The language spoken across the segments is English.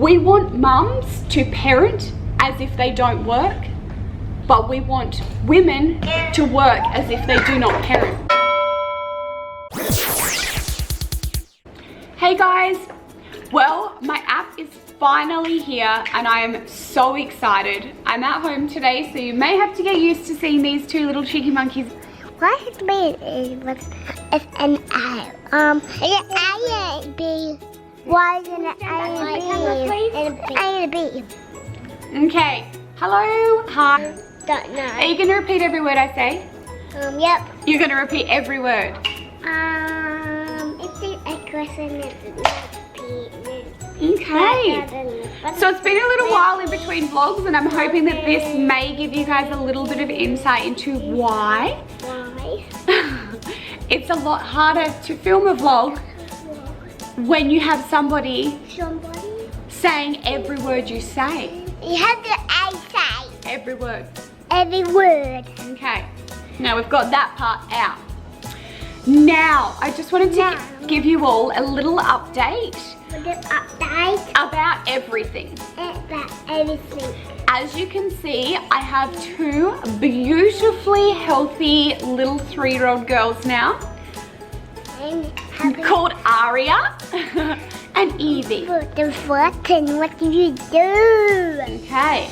We want mums to parent as if they don't work, but we want women to work as if they do not parent. Hey guys, well, my app is finally here and I am so excited. I'm at home today, so you may have to get used to seeing these two little cheeky monkeys. What is made is an A. An A and B. Why is an A and B? And a B. Okay, hello, hi. Don't know. Are you going to repeat every word I say? Yep. You're going to repeat every word. It's a question that's repeated. Okay. So it's been a little while in between vlogs and I'm hoping that this may give you guys a little bit of insight into why. Why? It's a lot harder to film a vlog when you have somebody saying every word you say. You have to say Every word. every word. Okay. Now we've got that part out. Now, I just wanted to give you all a little update about everything. About everything. As you can see, I have two beautifully healthy little 3-year-old girls now called Aria and Evie. The first thing, what do you do? Okay.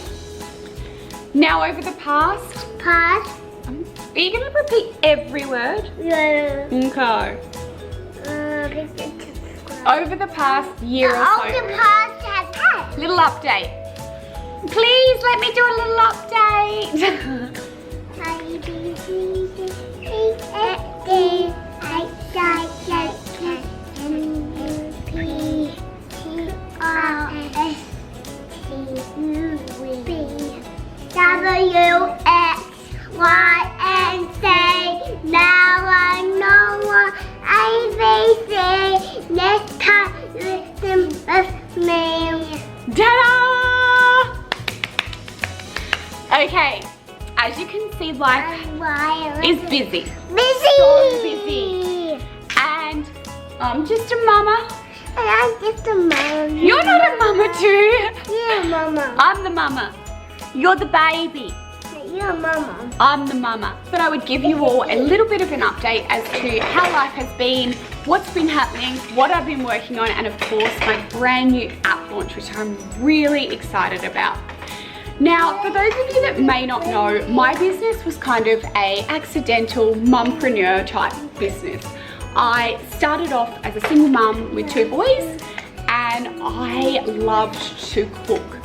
Now over the past, Pass. are you going to repeat every word? Yeah. Okay. Over the past year or so. Pass has passed. Little update. Please let me do a little update. A, B, C, D, E, F, G, H, I, J, K, L, M, P, Q, R, S, T, U, V, W, X, Y, and Z. Now I know what ABC. Next time, listen with me. Ta-da! Okay, as you can see, life is busy. So busy. And I'm just a mama. And I'm just a mama. You're not a mama too. You're a mama. I'm the mama. You're the baby. You're a mama. I'm the mama. But I would give you all a little bit of an update as to how life has been, what's been happening, what I've been working on, and of course my brand new app launch, which I'm really excited about. Now, for those of you that may not know, my business was kind of a accidental mumpreneur type business. I started off as a single mum with 2 boys and I loved to cook.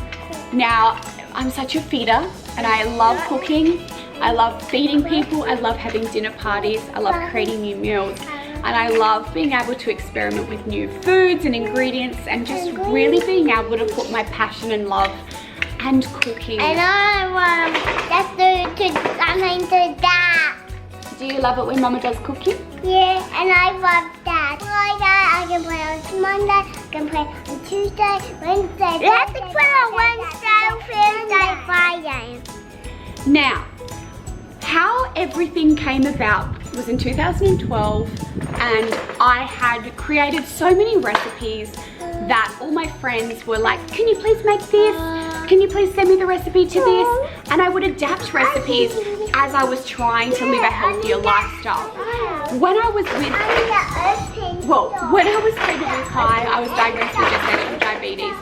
Now, I'm such a feeder and I love cooking. I love feeding people. I love having dinner parties. I love creating new meals. And I love being able to experiment with new foods and ingredients and just really being able to put my passion and love and cooking. And I want to something to that. Do you love it when Mama does cooking? Yeah, and I love that. Like that, I can play on Monday, I can play on Tuesday, Wednesday. You have to play on Wednesday, Thursday, Friday. Now, how everything came about was in 2012 and I had created so many recipes that all my friends were like, can you please make this? Can you please send me the recipe to this? And I would adapt recipes as I was trying to live a healthier lifestyle. When I was pregnant with Kai, I was diagnosed with gestational diabetes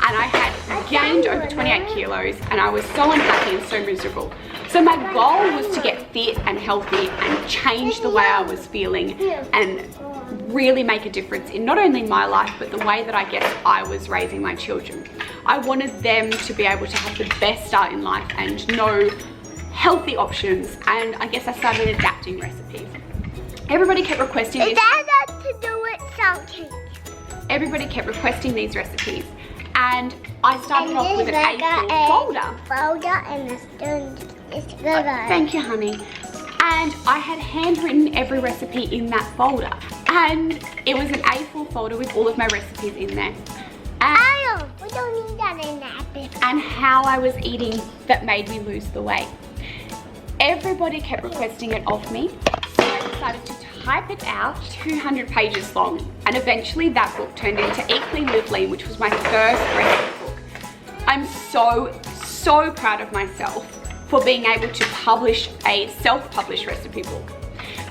and I had gained over 28 kilos and I was so unhappy and so miserable. So my goal was to get fit and healthy and change the way I was feeling and really make a difference in not only my life but the way that I guess I was raising my children. I wanted them to be able to have the best start in life and know healthy options, and I guess I started adapting recipes. Everybody kept requesting these. That has to do with something. Everybody kept requesting these recipes and I started off with an A4 folder. And it's good. Thank you, honey. And I had handwritten every recipe in that folder. And it was an A4 folder with all of my recipes in there. And, we don't need that in that bit. and how I was eating that made me lose the weight. Everybody kept requesting it of me. So I decided to type it out, 200 pages long. And eventually that book turned into Eat Clean, Live Lean, which was my first recipe I'm so proud of myself for being able to publish a self-published recipe book.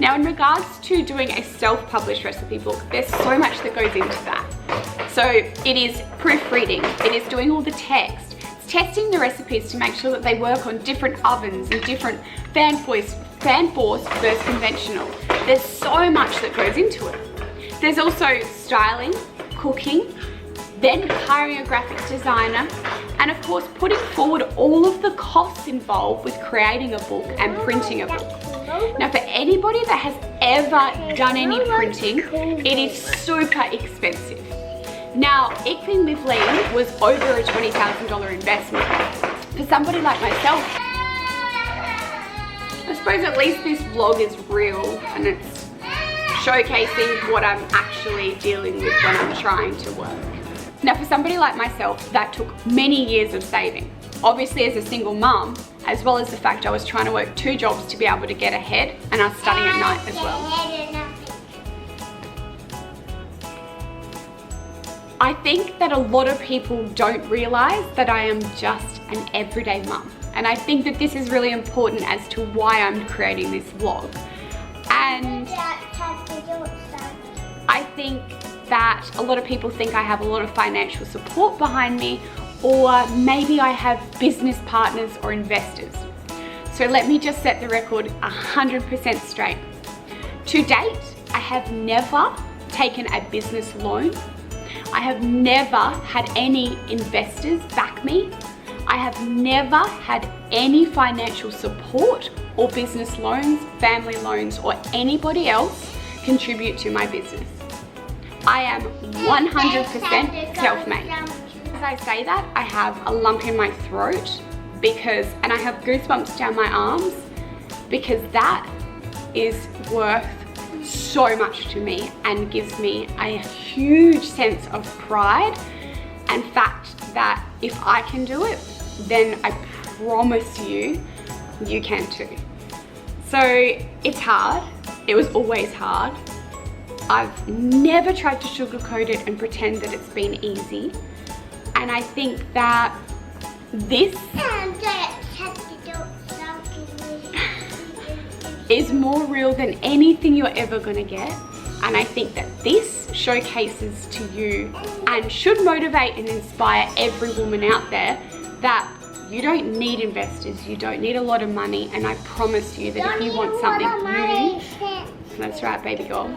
Now, in regards to doing a self-published recipe book, there's so much that goes into that. So it is proofreading, it is doing all the text, it's testing the recipes to make sure that they work on different ovens and different fan force versus conventional. There's so much that goes into it. There's also styling, cooking, then hiring a graphic designer, and of course putting forward all of the costs involved with creating a book and printing a book. Now, for anybody that has ever done any printing, it is super expensive. Now, Ik Bin Live Lean was over a $20,000 investment. For somebody like myself, I suppose at least this vlog is real and it's showcasing what I'm actually dealing with when I'm trying to work. Now, for somebody like myself, that took many years of saving. Obviously, as a single mum, as well as the fact I was trying to work 2 jobs to be able to get ahead, and I was studying at night as well. I think that a lot of people don't realise that I am just an everyday mum. And I think that this is really important as to why I'm creating this vlog. And I think that a lot of people think I have a lot of financial support behind me, or maybe I have business partners or investors. So let me just set the record 100% straight. To date, I have never taken a business loan. I have never had any investors back me. I have never had any financial support or business loans, family loans, or anybody else contribute to my business. I am 100% self-made. As I say that, I have a lump in my throat and I have goosebumps down my arms, because that is worth so much to me and gives me a huge sense of pride and fact that if I can do it, then I promise you, you can too. So it's hard. It was always hard. I've never tried to sugarcoat it and pretend that it's been easy. And I think that this is more real than anything you're ever gonna get. And I think that this showcases to you and should motivate and inspire every woman out there that you don't need investors, you don't need a lot of money, and I promise you that if you want something that's right, baby girl.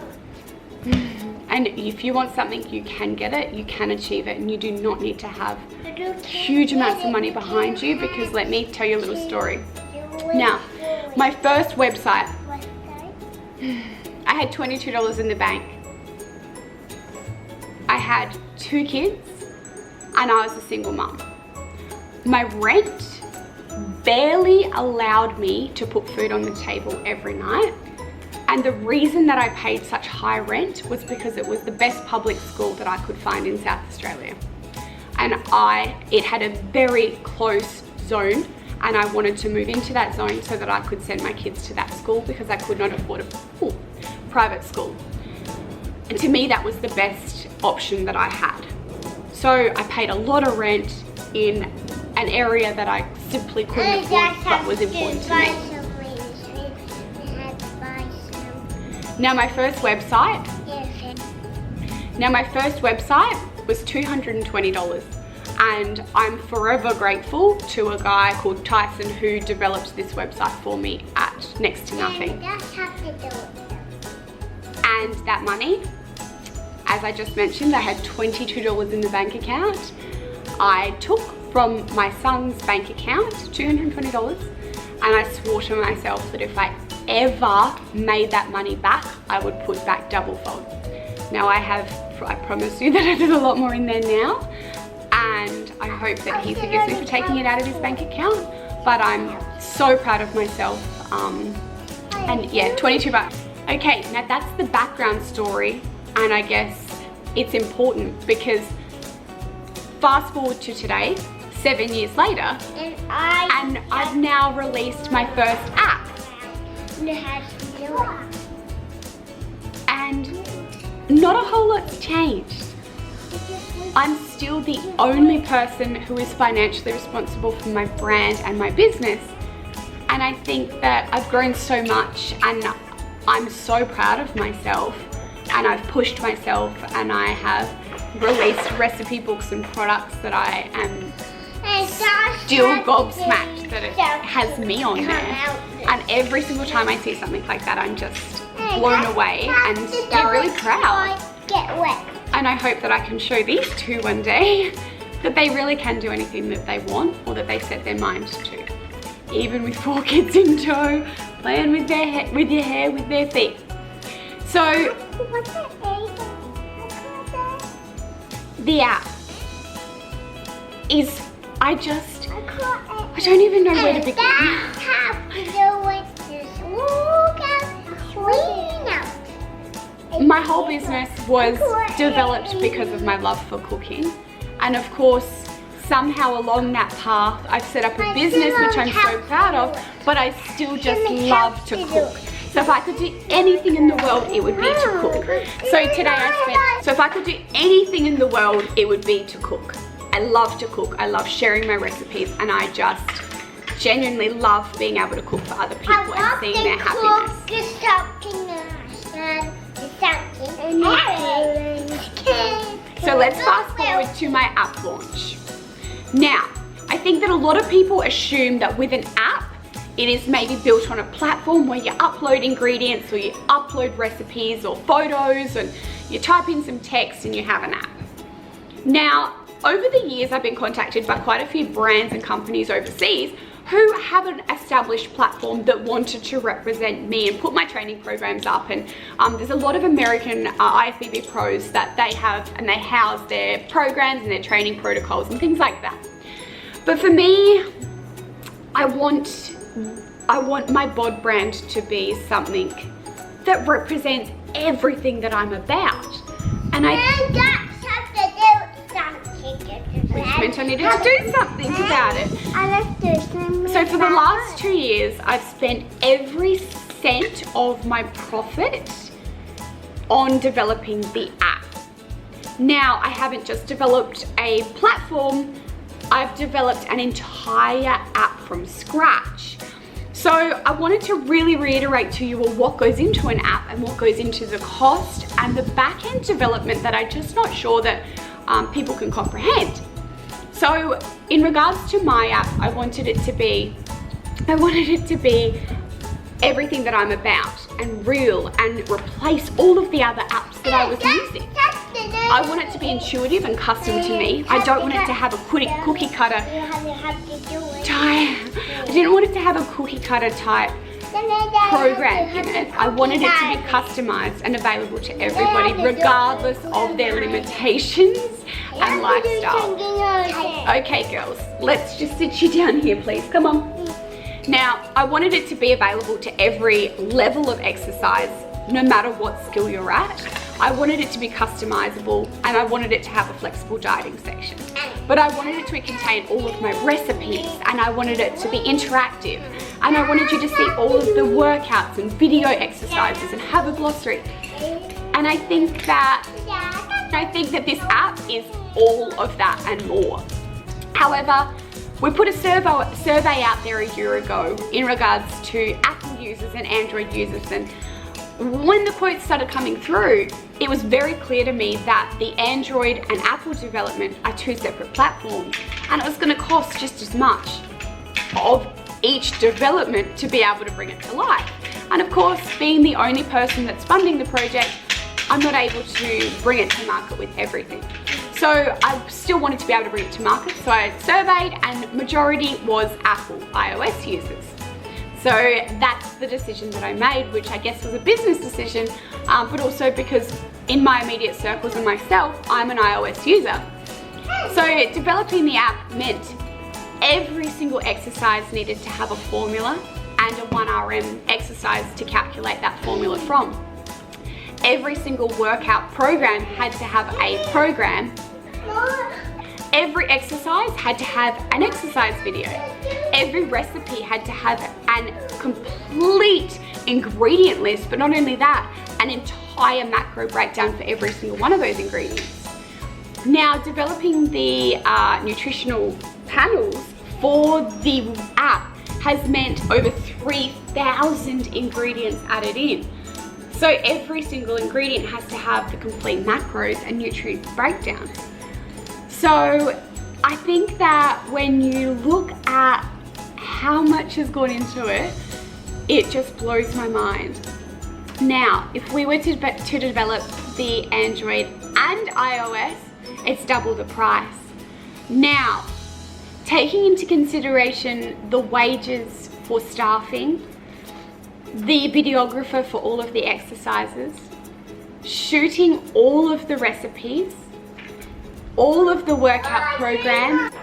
And if you want something, you can get it, you can achieve it, and you do not need to have huge amounts of money behind you, because let me tell you a little story. Now, my first website, I had $22 in the bank. I had 2 kids and I was a single mum. My rent barely allowed me to put food on the table every night. And the reason that I paid such high rent was because it was the best public school that I could find in South Australia. And it had a very close zone, and I wanted to move into that zone so that I could send my kids to that school, because I could not afford a private school. And to me, that was the best option that I had. So I paid a lot of rent in an area that I simply couldn't afford, but was important to me. Now my first website was $220, and I'm forever grateful to a guy called Tyson who developed this website for me at next to nothing. And that money, as I just mentioned, I had $22 in the bank account. I took from my son's bank account $220, and I swore to myself that if I ever made that money back, I would put back double fold. Now I promise you that I did a lot more in there now, and I hope that he forgives me for taking it out of his bank account, but I'm so proud of myself. And yeah, 22 bucks. Okay, now that's the background story, and I guess it's important because fast forward to today, 7 years later, and I've now released my first app. And not a whole lot's changed. I'm still the only person who is financially responsible for my brand and my business. And I think that I've grown so much, and I'm so proud of myself, and I've pushed myself, and I have released recipe books and products that I am still gobsmacked that it has me on there. And every single time I see something like that, I'm just blown away and I'm really proud. And I hope that I can show these two one day that they really can do anything that they want or that they set their mind to. Even with 4 kids in tow, playing with their hair, with their feet. So the app is, I don't even know where to begin. My whole business was developed because of my love for cooking, and of course somehow along that path I've set up a business which I'm so proud of, but I still just love to cook. So if I could do anything in the world, it would be to cook. So if I could do anything in the world, it would be to cook. I love to cook, I love sharing my recipes, and I just genuinely love being able to cook for other people and seeing their happiness. So let's fast forward to my app launch. Now, I think that a lot of people assume that with an app, it is maybe built on a platform where you upload ingredients or you upload recipes or photos and you type in some text and you have an app. Now, over the years, I've been contacted by quite a few brands and companies overseas who have an established platform that wanted to represent me and put my training programs up. And there's a lot of American IFBB pros that they have, and they house their programs and their training protocols and things like that. But for me, I want my BOD brand to be something that represents everything that I'm about. And which meant I needed to do something about it. So for the last 2 years, I've spent every cent of my profit on developing the app. Now, I haven't just developed a platform, I've developed an entire app from scratch. So I wanted to really reiterate to you all what goes into an app and what goes into the cost and the back-end development that I'm just not sure that people can comprehend. So in regards to my app, I wanted it to be everything that I'm about and real and replace all of the other apps that I was using. I want it to be intuitive and custom to me. I don't want it to have a cookie cutter type. I didn't want it to have a cookie cutter type program in it. I wanted it to be customized and available to everybody regardless of their limitations and lifestyle. Okay girls, let's just sit you down here please, come on. Now, I wanted it to be available to every level of exercise, no matter what skill you're at. I wanted it to be customizable, and I wanted it to have a flexible dieting section. But I wanted it to contain all of my recipes, and I wanted it to be interactive, and I wanted you to see all of the workouts and video exercises and have a glossary. And I think that this app is all of that and more. However, we put a survey out there a year ago in regards to Apple users and Android users, and when the quotes started coming through, it was very clear to me that the Android and Apple development are two separate platforms, and it was going to cost just as much of each development to be able to bring it to life. And of course, being the only person that's funding the project, I'm not able to bring it to market with everything. So I still wanted to be able to bring it to market, so I surveyed, and majority was Apple iOS users. So that's the decision that I made, which I guess was a business decision, but also because in my immediate circles and myself, I'm an iOS user. So developing the app meant every single exercise needed to have a formula and a 1RM exercise to calculate that formula from. Every single workout program had to have a program. Every exercise had to have an exercise video. Every recipe had to have a complete ingredient list, but not only that, an entire macro breakdown for every single one of those ingredients. Now, developing the nutritional panels for the app has meant over 3,000 ingredients added in. So every single ingredient has to have the complete macros and nutrient breakdowns. So I think that when you look at how much has gone into it, it just blows my mind. Now, if we were to develop the Android and iOS, it's double the price. Now, taking into consideration the wages for staffing, the videographer for all of the exercises, shooting all of the recipes, all of the workout programs,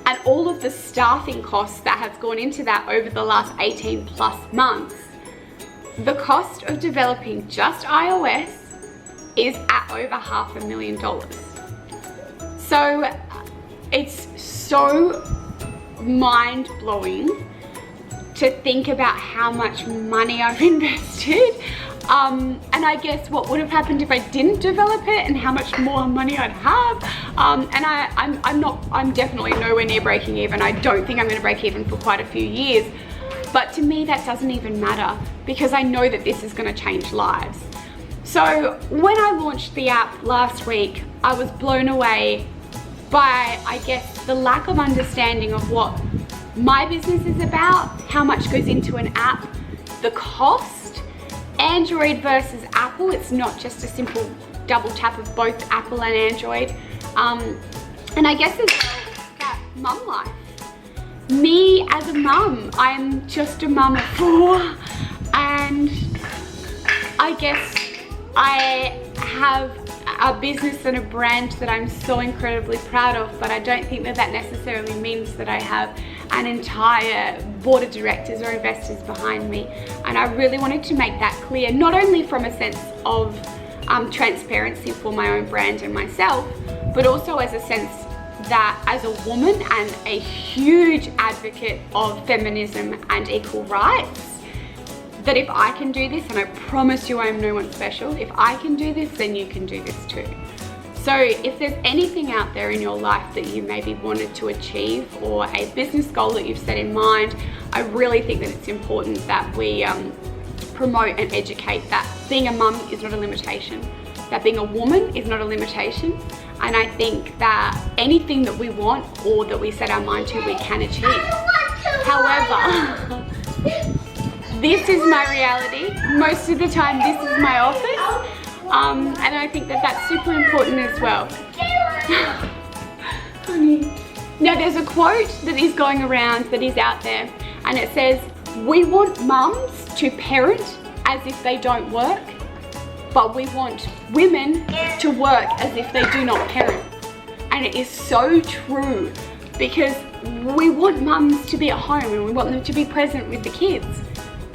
and all of the staffing costs that have gone into that over the last 18 plus months, the cost of developing just iOS is at over $500,000. So it's so mind-blowing to think about how much money I've invested, and I guess what would have happened if I didn't develop it and how much more money I'd have. And I'm definitely nowhere near breaking even. I don't think I'm going to break even for quite a few years, but to me that doesn't even matter because I know that this is going to change lives. So when I launched the app last week, I was blown away by, I guess, the lack of understanding of what my business is about, how much goes into an app, the cost, Android versus Apple. It's not just a simple double tap of both Apple and Android. And I guess as well, that mum life. Me as a mum, I'm just a mum of 4, and I guess I have a business and a brand that I'm so incredibly proud of, but I don't think that that necessarily means that I have an entire board of directors or investors behind me. And I really wanted to make that clear, not only from a sense of transparency for my own brand and myself, but also as a sense that as a woman and a huge advocate of feminism and equal rights, that if I can do this, and I promise you I'm no one special, if I can do this, then you can do this too. So if there's anything out there in your life that you maybe wanted to achieve or a business goal that you've set in mind, I really think that it's important that we promote and educate that being a mum is not a limitation, that being a woman is not a limitation. And I think that anything that we want or that we set our mind to, we can achieve. However, this is my reality. Most of the time, this is my office. And I think that that's super important as well. Now, there's a quote that is going around that is out there, and it says, "We want mums to parent as if they don't work, but we want women to work as if they do not parent." And it is so true, because we want mums to be at home and we want them to be present with the kids.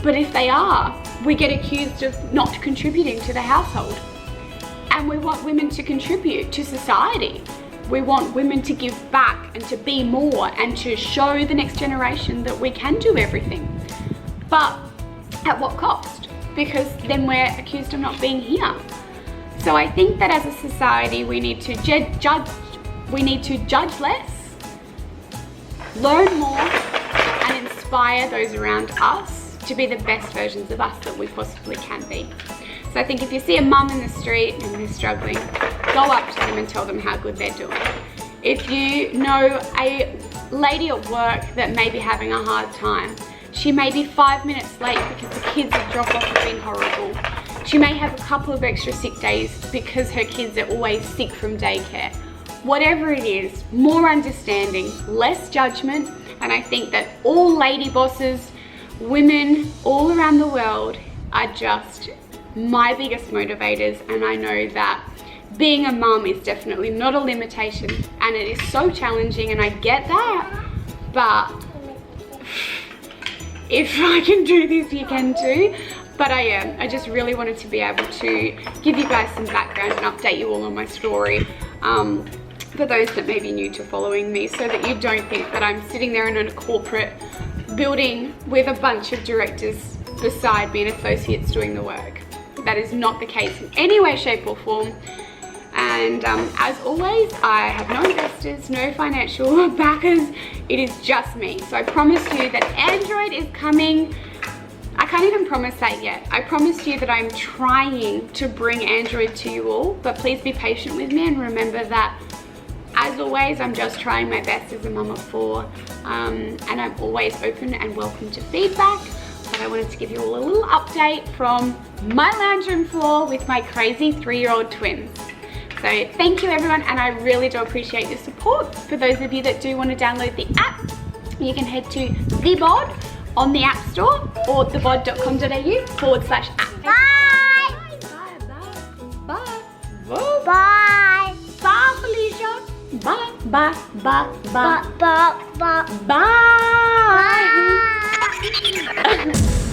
But if they are, we get accused of not contributing to the household. And we want women to contribute to society. We want women to give back and to be more and to show the next generation that we can do everything. But at what cost? Because then we're accused of not being here. So I think that as a society, we need to judge less, learn more, and inspire those around us to be the best versions of us that we possibly can be. So I think if you see a mum in the street and they're struggling, go up to them and tell them how good they're doing. If you know a lady at work that may be having a hard time, she may be 5 minutes late because the kids at drop-off have been horrible. She may have a couple of extra sick days because her kids are always sick from daycare. Whatever it is, more understanding, less judgment, and I think that all lady bosses, women all around the world are just my biggest motivators, and I know that being a mum is definitely not a limitation, and it is so challenging, and I get that, but if I can do this, you can too. But I just really wanted to be able to give you guys some background and update you all on my story, for those that may be new to following me, so that you don't think that I'm sitting there in a corporate building with a bunch of directors beside me and associates doing the work. That is not the case in any way, shape or form. And as always, I have no investors, no financial backers. It is just me. So I promise you that Android is coming. I can't even promise that yet. I promised you that I'm trying to bring Android to you all, but please be patient with me and remember that, as always, I'm just trying my best as a mum of 4, and I'm always open and welcome to feedback. But I wanted to give you all a little update from my lounge room floor with my crazy 3-year-old twins. So thank you everyone, and I really do appreciate your support. For those of you that do want to download the app, you can head to the BOD on the App Store or thebod.com.au/app. Bye. Bye. Bye. Bye. Bye, Felicia. Bye. Bye. Bye. Bye. Bye. Bye. Bye. Bye.